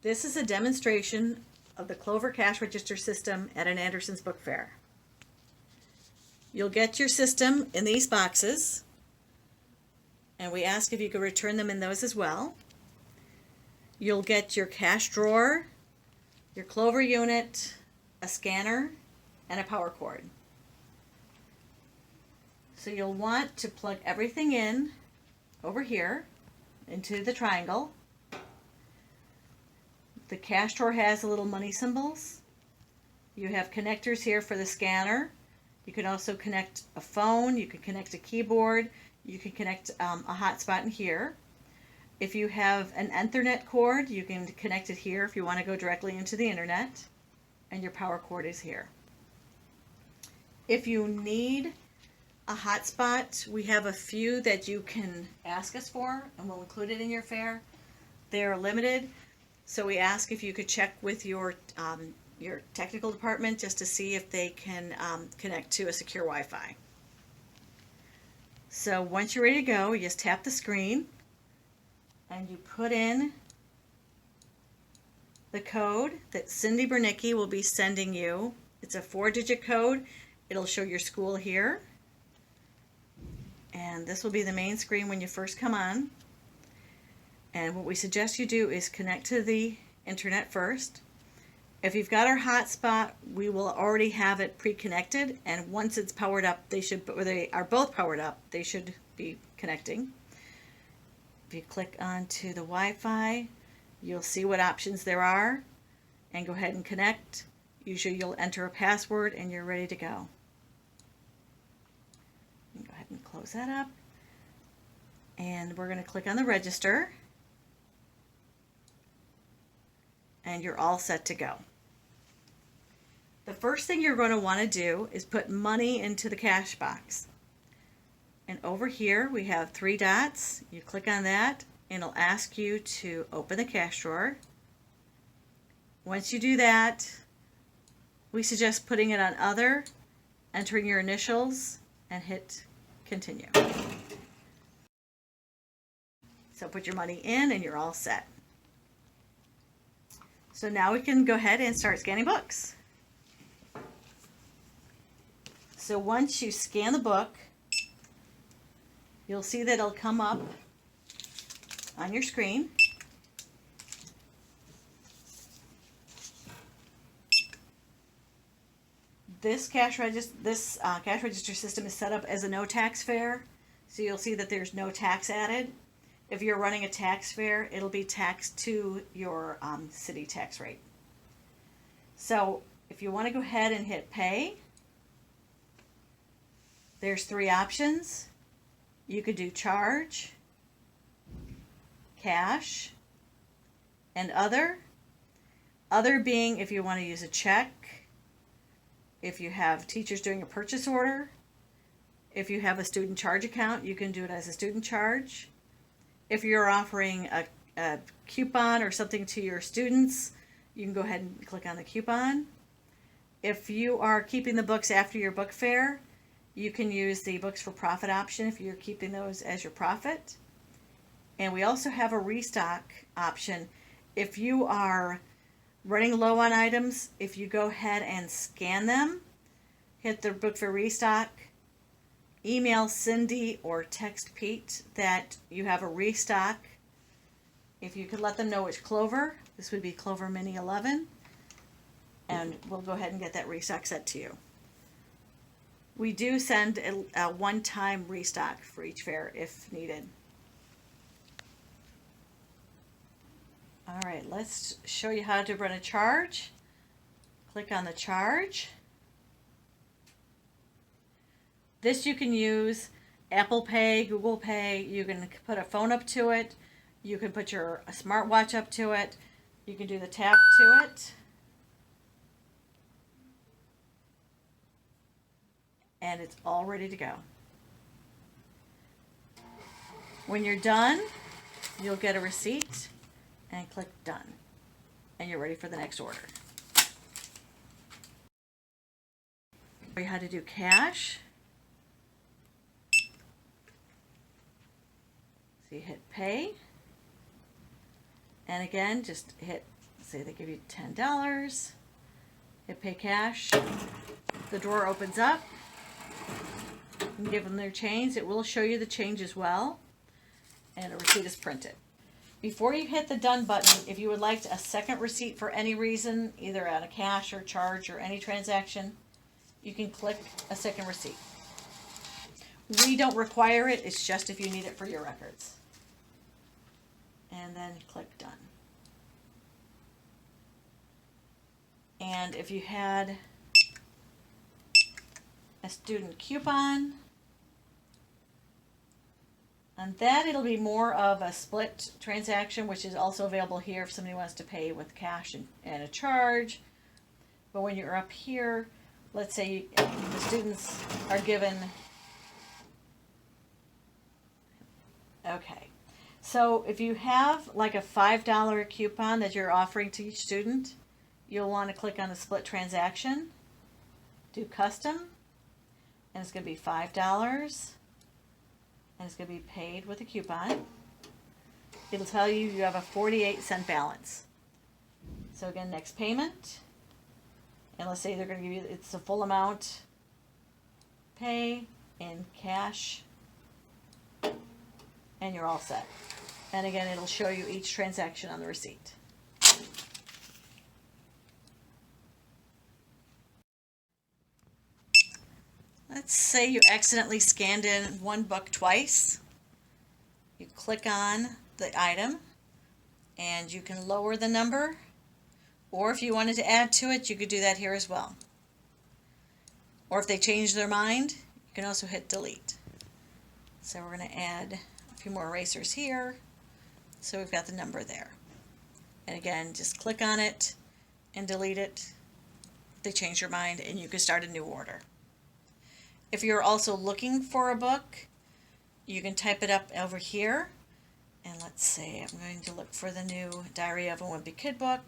This is a demonstration of the Clover cash register system at an Anderson's book fair. You'll get your system in these boxes, and we ask if you could return them in those as well. You'll get your cash drawer, your Clover unit, a scanner, and a power cord. So you'll want to plug everything in over here into the triangle. The cash drawer has the little money symbols. You have connectors here for the scanner. You can also connect a phone, you can connect a keyboard, you can connect a hotspot in here. If you have an Ethernet cord, you can connect it here if you want to go directly into the internet, and your power cord is here. If you need a hotspot, we have a few that you can ask us for, and we'll include it in your fare. They're limited, so we ask if you could check with your technical department just to see if they can connect to a secure Wi-Fi. So once you're ready to go, you just tap the screen and you put in the code that Cindy Bernicki will be sending you. It's a 4-digit code. It'll show your school here. And this will be the main screen when you first come on. And what we suggest you do is connect to the internet first. If you've got our hotspot, we will already have it pre-connected, and once it's powered up, they are both powered up, they should be connecting. If you click onto the Wi-Fi, you'll see what options there are, and go ahead and connect. Usually you'll enter a password and you're ready to go. Go ahead and close that up, and we're going to click on the register, and you're all set to go. The first thing you're going to want to do is put money into the cash box. And over here we have 3 dots. You click on that and it'll ask you to open the cash drawer. Once you do that, we suggest putting it on Other, entering your initials, and hit Continue. So put your money in and you're all set. So now we can go ahead and start scanning books. So once you scan the book, you'll see that it'll come up on your screen. This cash register system is set up as a no tax fare, so you'll see that there's no tax added. If you're running a tax fare, it'll be taxed to your city tax rate. So if you want to go ahead and hit pay, there's 3 options. You could do charge, cash, and other. Other being if you want to use a check, if you have teachers doing a purchase order, if you have a student charge account, you can do it as a student charge. If you're offering a coupon or something to your students, you can go ahead and click on the coupon. If you are keeping the books after your book fair, you can use the books for profit option if you're keeping those as your profit. And we also have a restock option. If you are running low on items, if you go ahead and scan them, hit the book for restock, email Cindy or text Pete that you have a restock. If you could let them know which Clover, this would be Clover Mini 11, and we'll go ahead and get that restock set to you. We do send a one-time restock for each fair if needed. All right, let's show you how to run a charge. Click on the charge. This you can use Apple Pay, Google Pay. You can put a phone up to it. You can put your smartwatch up to it. You can do the tap to it. And it's all ready to go. When you're done, you'll get a receipt and click done. And you're ready for the next order. Show you how to do cash. So you hit pay. And again, just hit let's say they give you $10. Hit pay cash. The drawer opens up. You give them their change. It will show you the change as well. And a receipt is printed. Before you hit the done button, if you would like a second receipt for any reason, either on a cash or charge or any transaction, you can click a second receipt. We don't require it. It's just if you need it for your records. And then click done. And if you had a student coupon, on that it'll be more of a split transaction, which is also available here if somebody wants to pay with cash and a charge. But when you're up here, let's say the students are given, okay, so if you have like a $5 coupon that you're offering to each student, you'll want to click on the split transaction, do custom, and it's going to be $5, and it's going to be paid with a coupon. It'll tell you you have a 48-cent balance. So again, next payment, and let's say they're going to give you, it's the full amount, pay in cash, and you're all set. And again, it'll show you each transaction on the receipt. Let's say you accidentally scanned in one book twice. You click on the item and you can lower the number, or if you wanted to add to it, you could do that here as well. Or if they change their mind, you can also hit delete. So we're going to add a few more erasers here. So we've got the number there. And again, just click on it and delete it if they change your mind, and you can start a new order. If you're also looking for a book, you can type it up over here. And let's say I'm going to look for the new Diary of a Wimpy Kid book.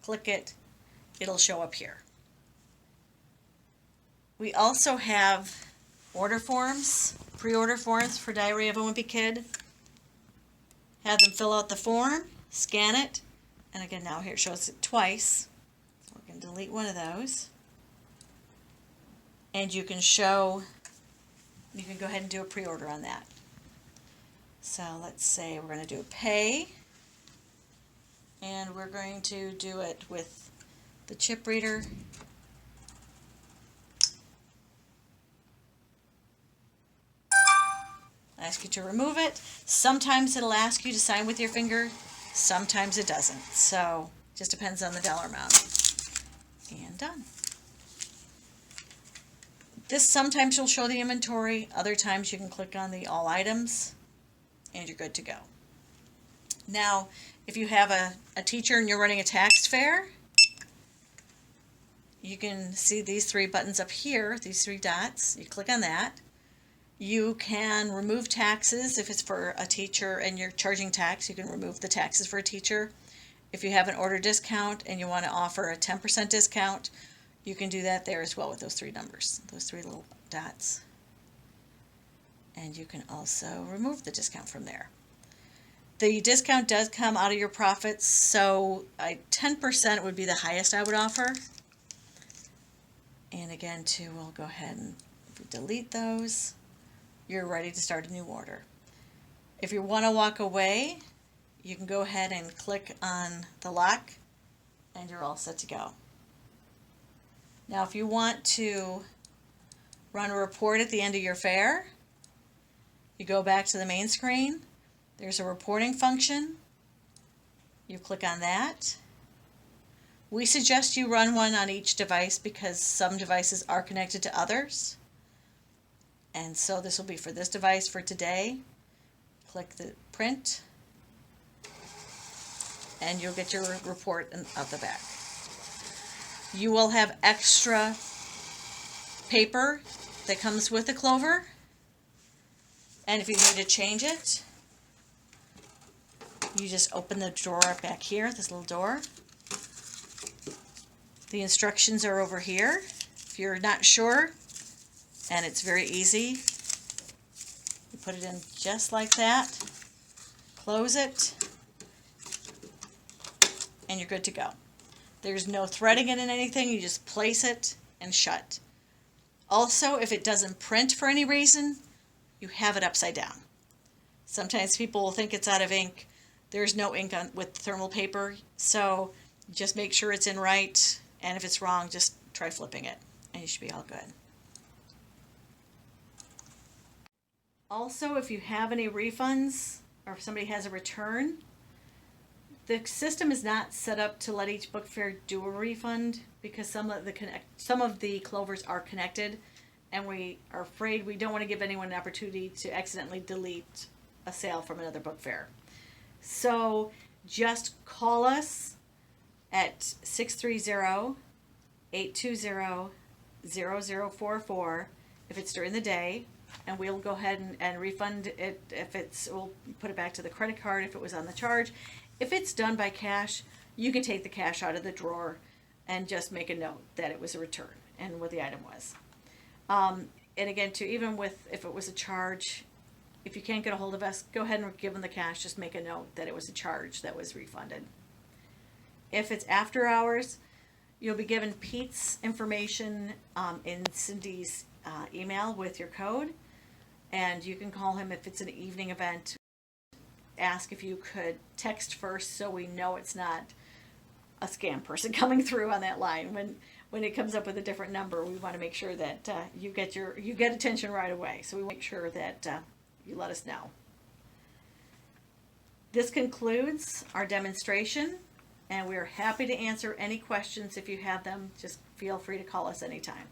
Click it. It'll show up here. We also have order forms, pre-order forms for Diary of a Wimpy Kid. Have them fill out the form, scan it, and again now here it shows it twice. So we're going to delete one of those. And you can go ahead and do a pre-order on that. So let's say we're going to do a pay, and we're going to do it with the chip reader. Ask you to remove it. Sometimes it'll ask you to sign with your finger, sometimes it doesn't. So it just depends on the dollar amount. And done. This sometimes will show the inventory, other times you can click on the all items and you're good to go. Now, if you have a teacher and you're running a tax fair, you can see these three buttons up here, these three dots. You click on that. You can remove taxes if it's for a teacher and you're charging tax. You can remove the taxes for a teacher. If you have an order discount and you want to offer a 10% discount, you can do that there as well with those three numbers, those three little dots. And you can also remove the discount from there. The discount does come out of your profits, so 10% would be the highest I would offer. And again, too, we'll go ahead and delete those. You're ready to start a new order. If you want to walk away, you can go ahead and click on the lock, and you're all set to go. Now, if you want to run a report at the end of your fair, you go back to the main screen. There's a reporting function. You click on that. We suggest you run one on each device because some devices are connected to others. And so this will be for this device for today. Click the print, and you'll get your report out the back. You will have extra paper that comes with the Clover, and if you need to change it, you just open the drawer back here, this little door. The instructions are over here. If you're not sure, and it's very easy, you put it in just like that, close it, and you're good to go. There's no threading it in anything. You just place it and shut. Also, if it doesn't print for any reason, you have it upside down. Sometimes people will think it's out of ink. There's no ink on with thermal paper, so just make sure it's in right, and if it's wrong, just try flipping it, and you should be all good. Also, if you have any refunds, or if somebody has a return, the system is not set up to let each book fair do a refund, because some of the Clovers are connected, and we are afraid we don't want to give anyone an opportunity to accidentally delete a sale from another book fair. So just call us at 630-820-0044 if it's during the day, and we'll go ahead and refund it. We'll put it back to the credit card if it was on the charge. If it's done by cash, you can take the cash out of the drawer and just make a note that it was a return and what the item was. And again, too, even if it was a charge, if you can't get a hold of us, go ahead and give them the cash. Just make a note that it was a charge that was refunded. If it's after hours, you'll be given Pete's information in Cindy's email with your code, and you can call him if it's an evening event. Ask if you could text first so we know it's not a scam person coming through on that line. When it comes up with a different number, we want to make sure that you get attention right away. So we make sure that you let us know. This concludes our demonstration, and we're happy to answer any questions if you have them. Just feel free to call us anytime.